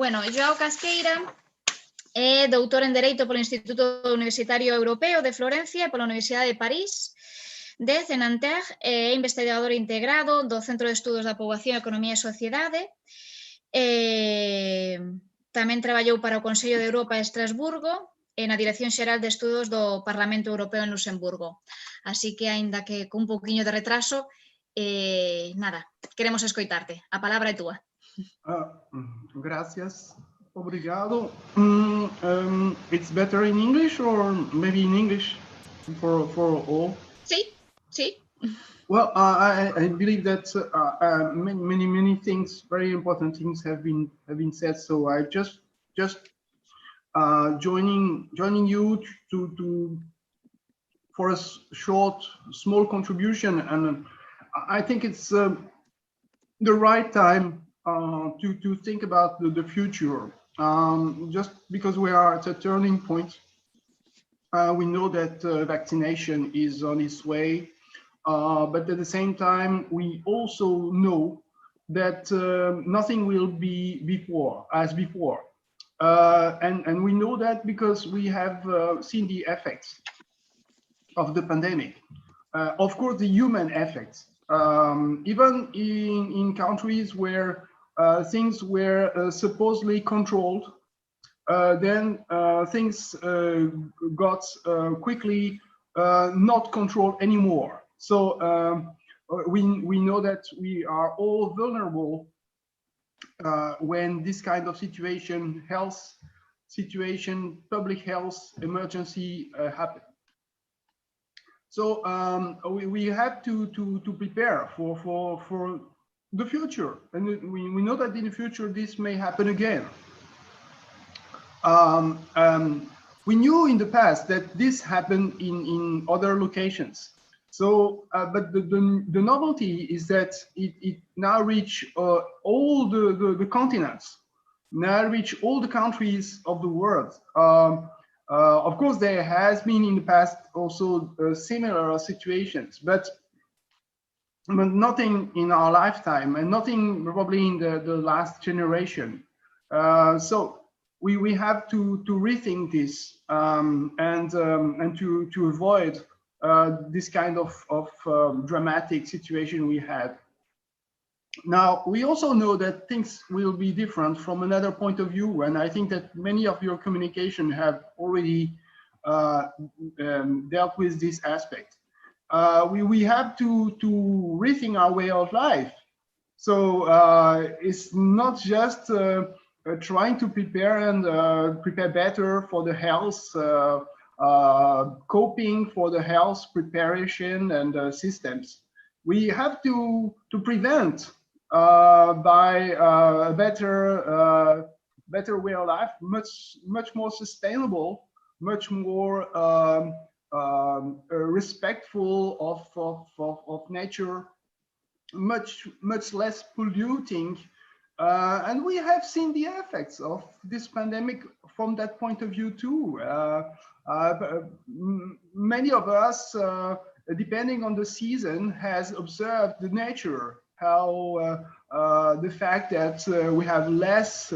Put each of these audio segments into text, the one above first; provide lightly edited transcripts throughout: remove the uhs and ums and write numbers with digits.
Bueno, Joao Casqueira é doutor en Dereito polo Instituto Universitario Europeo de Florencia e pola Universidade de París, desde Nanterre, é investigador integrado do Centro de Estudos da Poboación, Economía e Sociedade. Tamén traballou para o Concello de Europa de Estrasburgo e na Dirección Xeral de Estudos do Parlamento Europeo en Luxemburgo. Así que, aínda que con un pouquiño de retraso, nada, queremos escoitarte. A palabra é túa. Gracias. Obrigado. It's better in English or maybe in English for all? Sí, sí. Well, I believe that many things, very important things have been said. So I just joining you for a small contribution, and I think it's the right time to think about the future. Just because we are at a turning point, we know that vaccination is on its way, but at the same time, we also know that nothing will be as before. And we know that because we have seen the effects of the pandemic. Of course, the human effects, even in countries where things were supposedly controlled, then things got quickly not controlled anymore. So we know that we are all vulnerable when this kind of public health emergency happen. So we have to prepare for the future, and we know that in the future this may happen again. We knew in the past that this happened in other locations. So, but the novelty is that it now reach all the continents, now reach all the countries of the world. Of course, there has been in the past also similar situations, but nothing in our lifetime, and nothing probably in the last generation. So we have to rethink this and to avoid this kind of dramatic situation we had. Now, we also know that things will be different from another point of view, and I think that many of your communication have already dealt with this aspect. We have to rethink our way of life. So it's not just trying to prepare and prepare better for the health, coping for the health preparation and systems. We have to prevent by a better way of life, much more sustainable, much more respectful of nature, much less polluting, and we have seen the effects of this pandemic from that point of view too. Many of us, depending on the season, has observed the nature, how the fact that we have less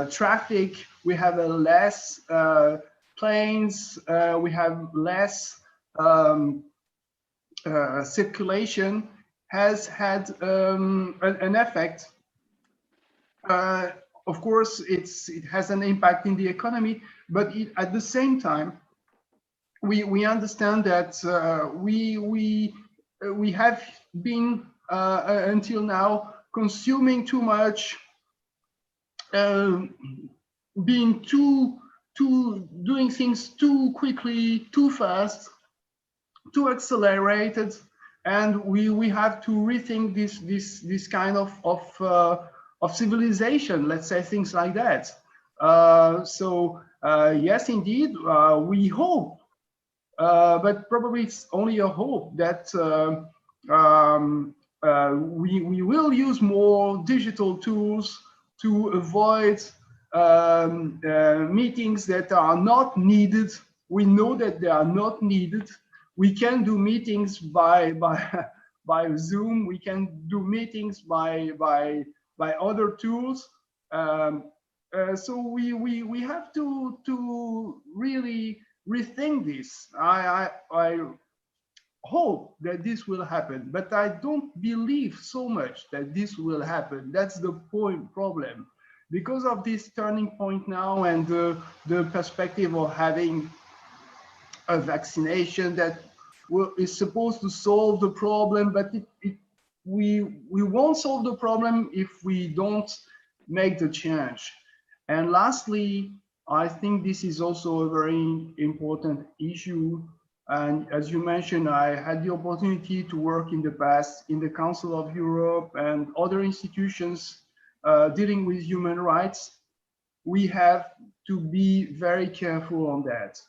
traffic, we have less planes, we have less circulation, has had an effect. Of course, it has an impact in the economy, but at the same time, we understand that we have been until now consuming too much, being doing things too quickly, too fast, too accelerated, and we have to rethink this kind of civilization. Let's say things like that. So yes, indeed, we hope. But probably it's only a hope that we will use more digital tools to avoid meetings that are not needed. We know that they are not needed. We can do meetings by Zoom. We can do meetings by other tools. So we have to really rethink this. I hope that this will happen, but I don't believe so much that this will happen. That's the problem. Because of this turning point now and the perspective of having a vaccination that is supposed to solve the problem, but we won't solve the problem if we don't make the change. And lastly, I think this is also a very important issue. And as you mentioned, I had the opportunity to work in the past in the Council of Europe and other institutions dealing with human rights. We have to be very careful on that,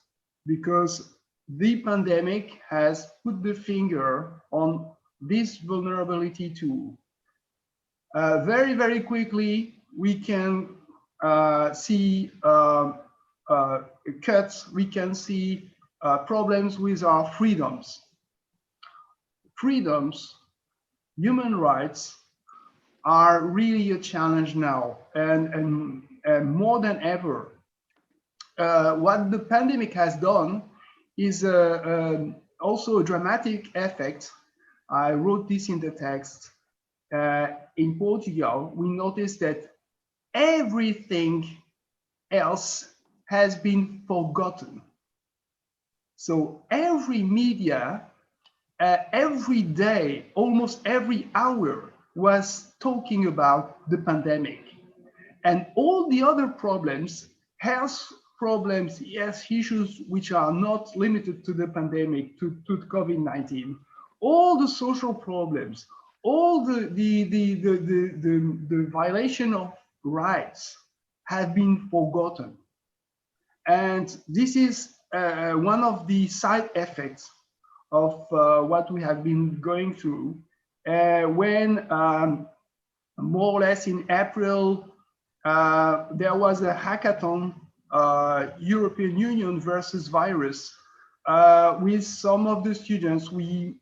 because the pandemic has put the finger on this vulnerability too. Very, very quickly, we can see cuts, we can see problems with our freedoms. Freedoms, human rights are really a challenge now, and more than ever. What the pandemic has done is also a dramatic effect. I wrote this in the text. In Portugal, we noticed that everything else has been forgotten. So every media, every day, almost every hour, was talking about the pandemic. And all the other problems, health problems, yes, issues which are not limited to the pandemic, to COVID-19, all the social problems, all the violation of rights have been forgotten. And this is one of the side effects of what we have been going through when more or less in April, there was a hackathon, European Union versus virus. With some of the students, we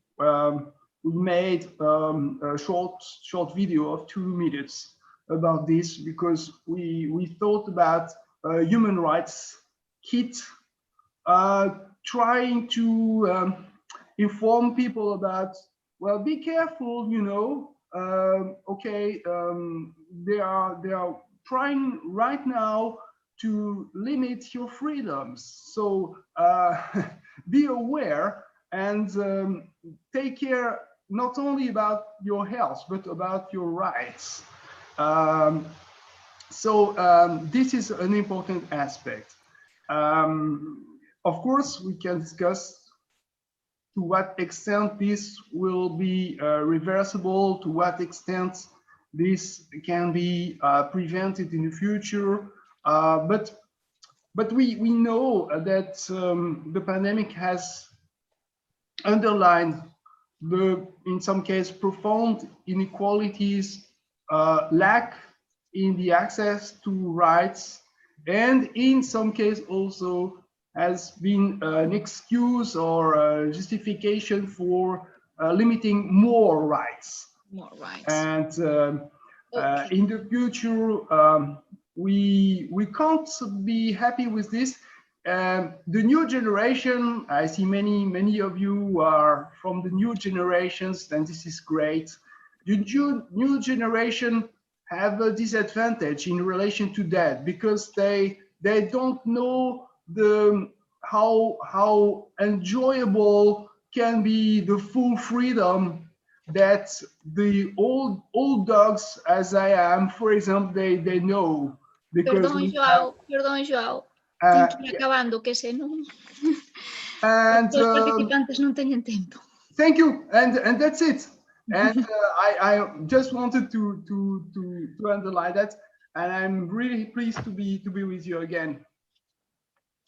made a short video of 2 minutes about this, because we thought about human rights kit, trying to inform people about, well, be careful, you know, okay, they are trying right now to limit your freedoms. So be aware and take care not only about your health, but about your rights. This is an important aspect. Of course, we can discuss to what extent this will be reversible, to what extent this can be prevented in the future. But we know that the pandemic has underlined in some cases, profound inequalities, lack in the access to rights, and in some cases also has been an excuse or a justification for limiting more rights. More rights. And Okay. in the future, we can't be happy with this. The new generation, I see many of you are from the new generations, and this is great. The new generation have a disadvantage in relation to that, because they don't know how enjoyable can be the full freedom that the old dogs, as I am, for example, they know. Perdón, Joao. Tenho que ir acabando, que senón os participantes non teñen tempo. Thank you, and that's it. And I just wanted to underline that, and I'm really pleased to be with you again.